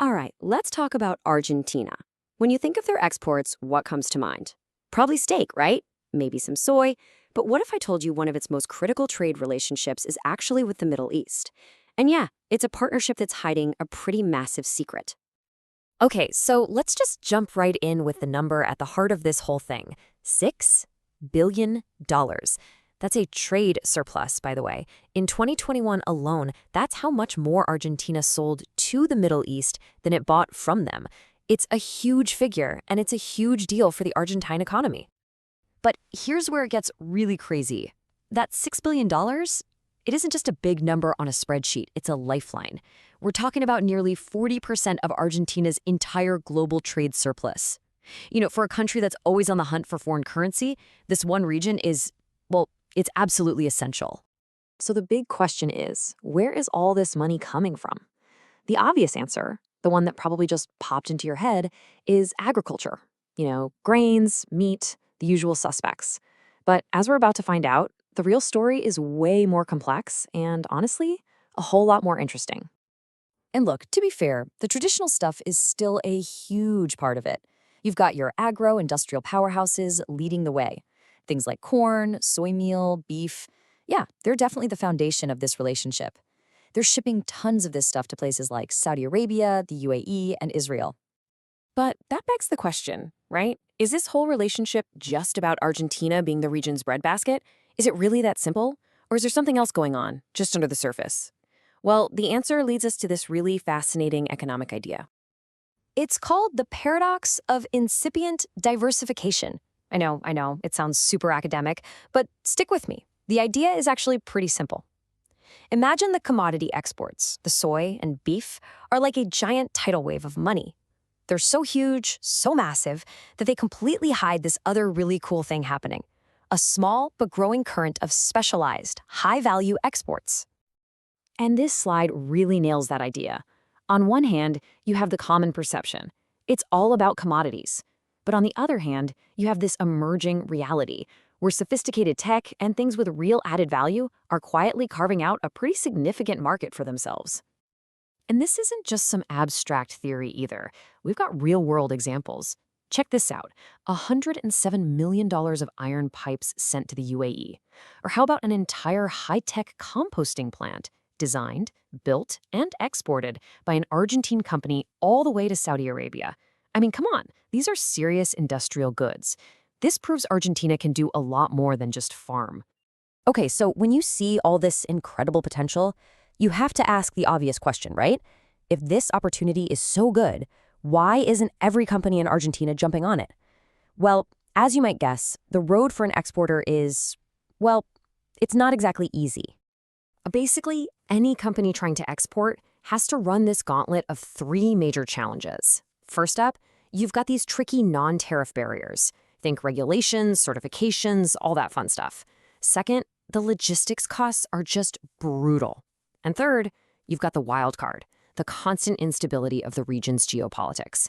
All right, let's talk about Argentina. When you think of their exports, what comes to mind? Probably steak, right? Maybe some soy. But what if I told you one of its most critical trade relationships is actually with the Middle East? And yeah, it's a partnership that's hiding a pretty massive secret. Okay, so let's just jump right in with the number at the heart of this whole thing. $6 billion. That's a trade surplus, by the way. In 2021 alone, that's how much more Argentina sold to the Middle East than it bought from them. It's a huge figure, and it's a huge deal for the Argentine economy. But here's where it gets really crazy. That $6 billion, it isn't just a big number on a spreadsheet, it's a lifeline. We're talking about nearly 40% of Argentina's entire global trade surplus. For a country that's always on the hunt for foreign currency, this one region is, well, it's absolutely essential. So the big question is, where is all this money coming from? The obvious answer, the one that probably just popped into your head, is agriculture. Grains, meat, the usual suspects. But as we're about to find out, the real story is way more complex and, honestly, a whole lot more interesting. And look, to be fair, the traditional stuff is still a huge part of it. You've got your agro-industrial powerhouses leading the way. Things like corn, soy meal, beef. Yeah, they're definitely the foundation of this relationship. They're shipping tons of this stuff to places like Saudi Arabia, the UAE, and Israel. But that begs the question, right? Is this whole relationship just about Argentina being the region's breadbasket? Is it really that simple? Or is there something else going on, just under the surface? Well, the answer leads us to this really fascinating economic idea. It's called the paradox of incipient diversification. I know, it sounds super academic, but stick with me. The idea is actually pretty simple. Imagine the commodity exports, the soy and beef, are like a giant tidal wave of money. They're so huge, so massive, that they completely hide this other really cool thing happening. A small but growing current of specialized, high-value exports. And this slide really nails that idea. On one hand, you have the common perception. It's all about commodities. But on the other hand, you have this emerging reality, where sophisticated tech and things with real added value are quietly carving out a pretty significant market for themselves. And this isn't just some abstract theory either. We've got real-world examples. Check this out, $107 million of iron pipes sent to the UAE. Or how about an entire high-tech composting plant designed, built, and exported by an Argentine company all the way to Saudi Arabia? I mean, come on, these are serious industrial goods. This proves Argentina can do a lot more than just farm. Okay, so when you see all this incredible potential, you have to ask the obvious question, right? If this opportunity is so good, why isn't every company in Argentina jumping on it? Well, as you might guess, the road for an exporter is, well, it's not exactly easy. Basically, any company trying to export has to run this gauntlet of three major challenges. First up, you've got these tricky non-tariff barriers. Think regulations, certifications, all that fun stuff. Second, the logistics costs are just brutal. And third, you've got the wild card, the constant instability of the region's geopolitics.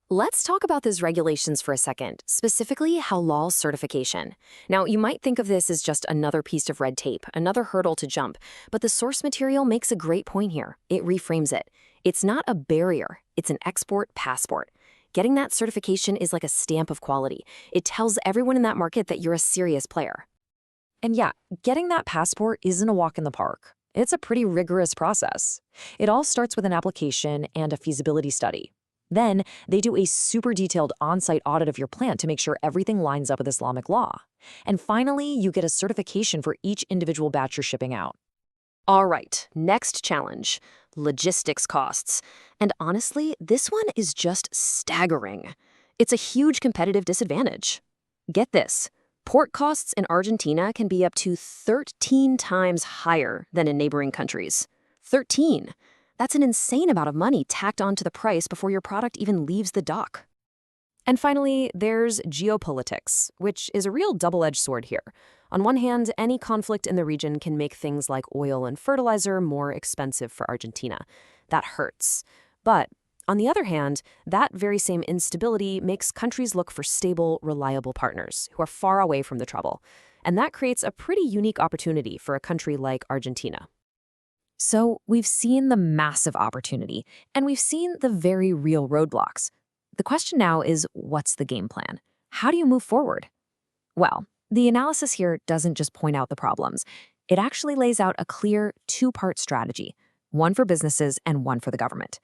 Let's talk about those regulations for a second, specifically halal certification. Now, you might think of this as just another piece of red tape, another hurdle to jump, but the source material makes a great point here. It reframes it. It's not a barrier, it's an export passport. Getting that certification is like a stamp of quality. It tells everyone in that market that you're a serious player. And yeah, getting that passport isn't a walk in the park. It's a pretty rigorous process. It all starts with an application and a feasibility study. Then, they do a super detailed on-site audit of your plant to make sure everything lines up with Islamic law. And finally, you get a certification for each individual batch you're shipping out. All right, next challenge, logistics costs. And honestly, this one is just staggering. It's a huge competitive disadvantage. Get this, port costs in Argentina can be up to 13 times higher than in neighboring countries. 13. That's an insane amount of money tacked onto the price before your product even leaves the dock. And finally, there's geopolitics, which is a real double-edged sword here. On one hand, any conflict in the region can make things like oil and fertilizer more expensive for Argentina. That hurts. But on the other hand, that very same instability makes countries look for stable, reliable partners who are far away from the trouble. And that creates a pretty unique opportunity for a country like Argentina. So we've seen the massive opportunity, and we've seen the very real roadblocks. The question now is, what's the game plan? How do you move forward? Well, the analysis here doesn't just point out the problems. It actually lays out a clear two-part strategy, one for businesses and one for the government.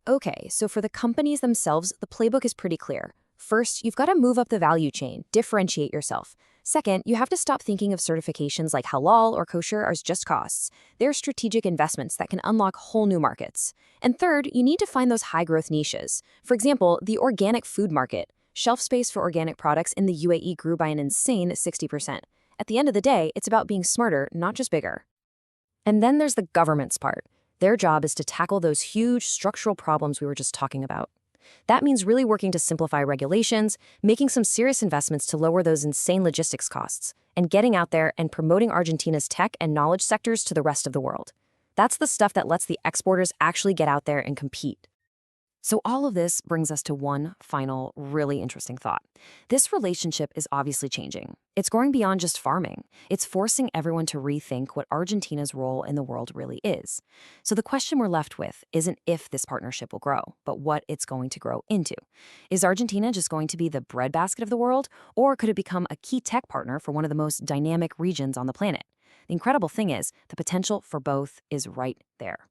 Okay, so for the companies themselves, the playbook is pretty clear. First, you've got to move up the value chain, differentiate yourself. Second, you have to stop thinking of certifications like halal or kosher as just costs. They're strategic investments that can unlock whole new markets. And third, you need to find those high-growth niches. For example, the organic food market. Shelf space for organic products in the UAE grew by an insane 60%. At the end of the day, it's about being smarter, not just bigger. And then there's the government's part. Their job is to tackle those huge structural problems we were just talking about. That means really working to simplify regulations, making some serious investments to lower those insane logistics costs, and getting out there and promoting Argentina's tech and knowledge sectors to the rest of the world. That's the stuff that lets the exporters actually get out there and compete. So all of this brings us to one final, really interesting thought. This relationship is obviously changing. It's growing beyond just farming. It's forcing everyone to rethink what Argentina's role in the world really is. So the question we're left with isn't if this partnership will grow, but what it's going to grow into. Is Argentina just going to be the breadbasket of the world, or could it become a key tech partner for one of the most dynamic regions on the planet? The incredible thing is, the potential for both is right there.